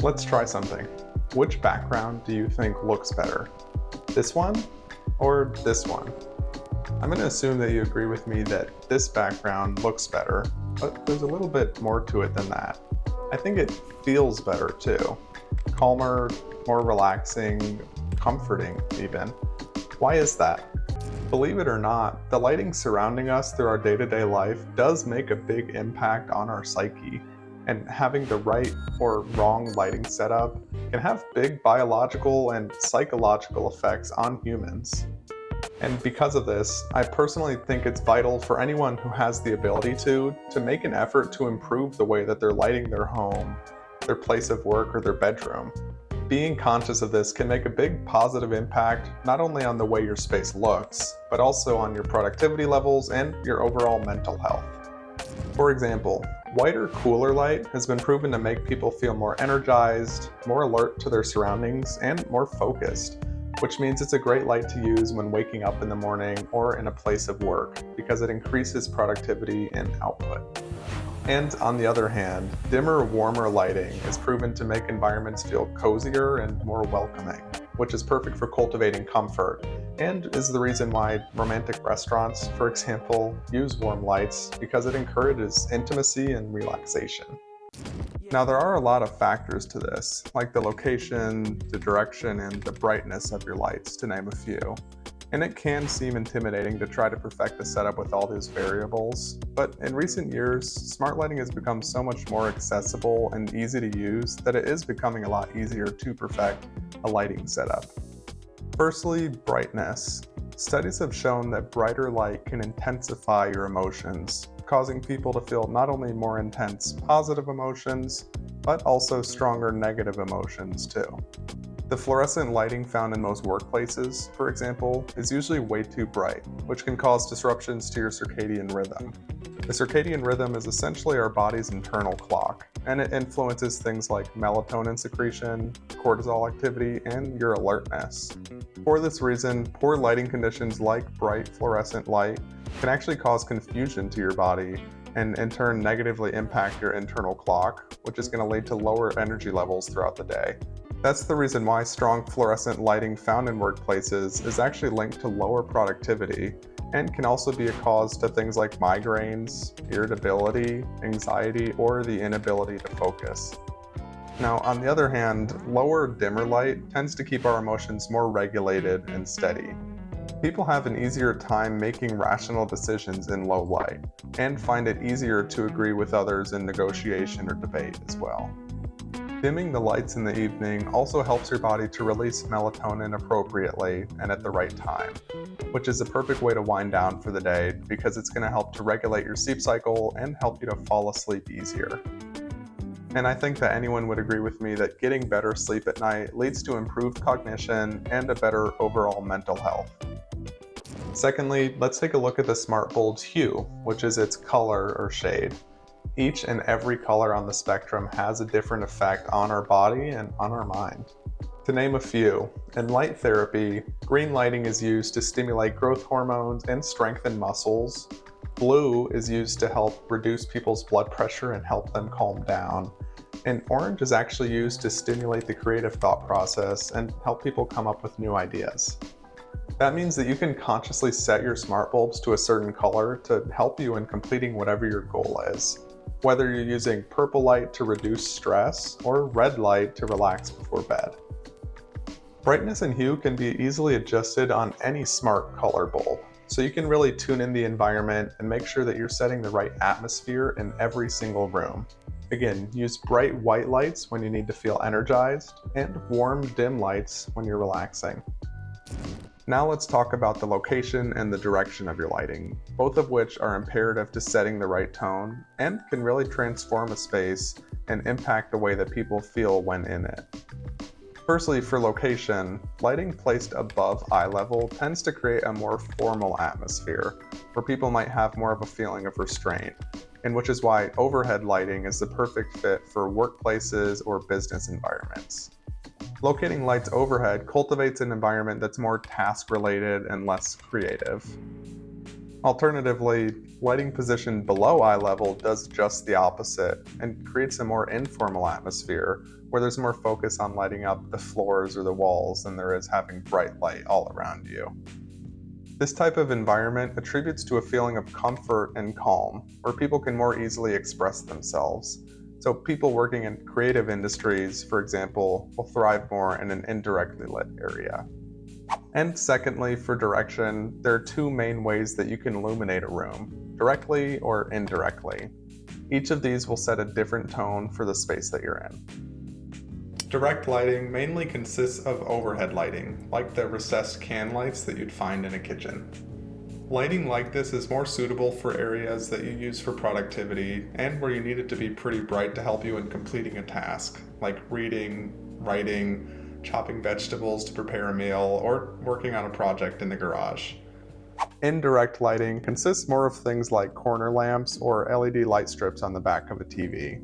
Let's try something. Which background do you think looks better? This one or this one? I'm going to assume that you agree with me that this background looks better, but there's a little bit more to it than that. I think it feels better too. Calmer, more relaxing, comforting even. Why is that? Believe it or not, the lighting surrounding us through our day-to-day life does make a big impact on our psyche, and having the right or wrong lighting setup can have big biological and psychological effects on humans. And because of this, I personally think it's vital for anyone who has the ability to make an effort to improve the way that they're lighting their home, their place of work, or their bedroom. Being conscious of this can make a big positive impact not only on the way your space looks, but also on your productivity levels and your overall mental health. For example, whiter, cooler light has been proven to make people feel more energized, more alert to their surroundings, and more focused, which means it's a great light to use when waking up in the morning or in a place of work because it increases productivity and output. And on the other hand, dimmer, warmer lighting is proven to make environments feel cozier and more welcoming, which is perfect for cultivating comfort, and is the reason why romantic restaurants, for example, use warm lights because it encourages intimacy and relaxation. Now, there are a lot of factors to this, like the location, the direction, and the brightness of your lights, to name a few. And it can seem intimidating to try to perfect the setup with all these variables, but in recent years, smart lighting has become so much more accessible and easy to use that it is becoming a lot easier to perfect a lighting setup. Firstly, brightness. Studies have shown that brighter light can intensify your emotions, causing people to feel not only more intense positive emotions, but also stronger negative emotions too. The fluorescent lighting found in most workplaces, for example, is usually way too bright, which can cause disruptions to your circadian rhythm. The circadian rhythm is essentially our body's internal clock, and it influences things like melatonin secretion, cortisol activity, and your alertness. For this reason, poor lighting conditions like bright fluorescent light can actually cause confusion to your body and in turn negatively impact your internal clock, which is going to lead to lower energy levels throughout the day. That's the reason why strong fluorescent lighting found in workplaces is actually linked to lower productivity and can also be a cause to things like migraines, irritability, anxiety, or the inability to focus. Now, on the other hand, lower, dimmer light tends to keep our emotions more regulated and steady. People have an easier time making rational decisions in low light and find it easier to agree with others in negotiation or debate as well. Dimming the lights in the evening also helps your body to release melatonin appropriately and at the right time, which is a perfect way to wind down for the day because it's going to help to regulate your sleep cycle and help you to fall asleep easier. And I think that anyone would agree with me that getting better sleep at night leads to improved cognition and a better overall mental health. Secondly, let's take a look at the smart bulb's hue, which is its color or shade. Each and every color on the spectrum has a different effect on our body and on our mind. To name a few, in light therapy, green lighting is used to stimulate growth hormones and strengthen muscles. Blue is used to help reduce people's blood pressure and help them calm down. And orange is actually used to stimulate the creative thought process and help people come up with new ideas. That means that you can consciously set your smart bulbs to a certain color to help you in completing whatever your goal is, whether you're using purple light to reduce stress or red light to relax before bed. Brightness and hue can be easily adjusted on any smart color bulb, so you can really tune in the environment and make sure that you're setting the right atmosphere in every single room. Again, use bright white lights when you need to feel energized, and warm dim lights when you're relaxing. Now let's talk about the location and the direction of your lighting, both of which are imperative to setting the right tone and can really transform a space and impact the way that people feel when in it. Firstly, for location, lighting placed above eye level tends to create a more formal atmosphere, where people might have more of a feeling of restraint, and which is why overhead lighting is the perfect fit for workplaces or business environments. Locating lights overhead cultivates an environment that's more task-related and less creative. Alternatively, lighting positioned below eye level does just the opposite and creates a more informal atmosphere where there's more focus on lighting up the floors or the walls than there is having bright light all around you. This type of environment attributes to a feeling of comfort and calm, where people can more easily express themselves. So people working in creative industries, for example, will thrive more in an indirectly lit area. And secondly, for direction, there are two main ways that you can illuminate a room, directly or indirectly. Each of these will set a different tone for the space that you're in. Direct lighting mainly consists of overhead lighting, like the recessed can lights that you'd find in a kitchen. Lighting like this is more suitable for areas that you use for productivity and where you need it to be pretty bright to help you in completing a task, like reading, writing, chopping vegetables to prepare a meal, or working on a project in the garage. Indirect lighting consists more of things like corner lamps or LED light strips on the back of a TV.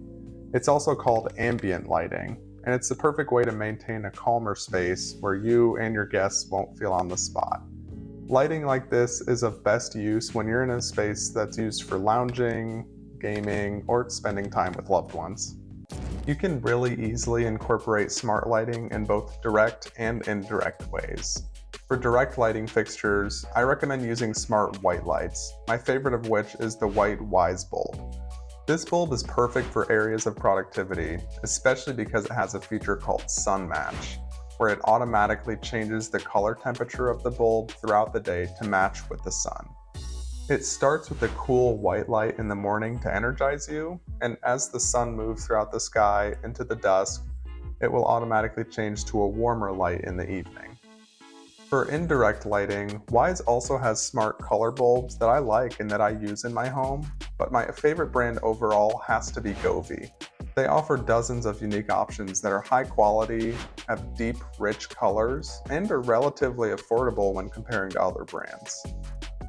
It's also called ambient lighting, and it's the perfect way to maintain a calmer space where you and your guests won't feel on the spot. Lighting like this is of best use when you're in a space that's used for lounging, gaming, or spending time with loved ones. You can really easily incorporate smart lighting in both direct and indirect ways. For direct lighting fixtures, I recommend using smart white lights, my favorite of which is the white Wyze bulb. This bulb is perfect for areas of productivity, especially because it has a feature called Sun Match, where it automatically changes the color temperature of the bulb throughout the day to match with the sun. It starts with a cool white light in the morning to energize you, and as the sun moves throughout the sky into the dusk, it will automatically change to a warmer light in the evening. For indirect lighting, Wyze also has smart color bulbs that I like and that I use in my home, but my favorite brand overall has to be Govee. They offer dozens of unique options that are high quality, have deep, rich colors, and are relatively affordable when comparing to other brands.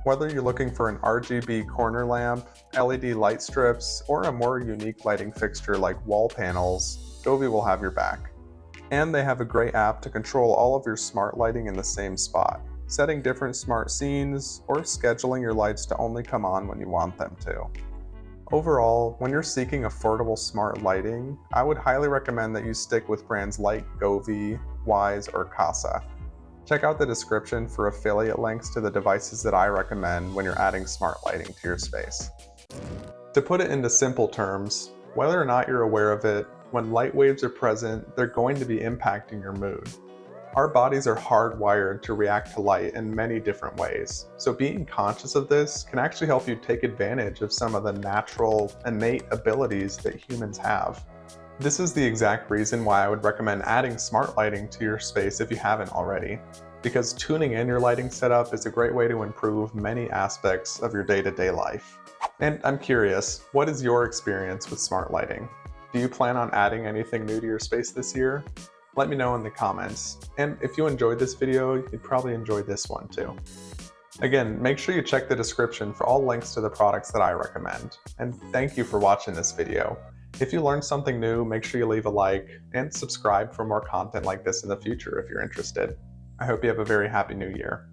Whether you're looking for an RGB corner lamp, LED light strips, or a more unique lighting fixture like wall panels, Govee will have your back. And they have a great app to control all of your smart lighting in the same spot, setting different smart scenes or scheduling your lights to only come on when you want them to. Overall, when you're seeking affordable smart lighting, I would highly recommend that you stick with brands like Govee, Wyze, or Kasa. Check out the description for affiliate links to the devices that I recommend when you're adding smart lighting to your space. To put it into simple terms, whether or not you're aware of it, when light waves are present, they're going to be impacting your mood. Our bodies are hardwired to react to light in many different ways, so being conscious of this can actually help you take advantage of some of the natural, innate abilities that humans have. This is the exact reason why I would recommend adding smart lighting to your space if you haven't already, because tuning in your lighting setup is a great way to improve many aspects of your day-to-day life. And I'm curious, what is your experience with smart lighting? Do you plan on adding anything new to your space this year? Let me know in the comments. And if you enjoyed this video, you'd probably enjoy this one too. Again, make sure you check the description for all links to the products that I recommend. And thank you for watching this video. If you learned something new, make sure you leave a like and subscribe for more content like this in the future if you're interested. I hope you have a very happy new year.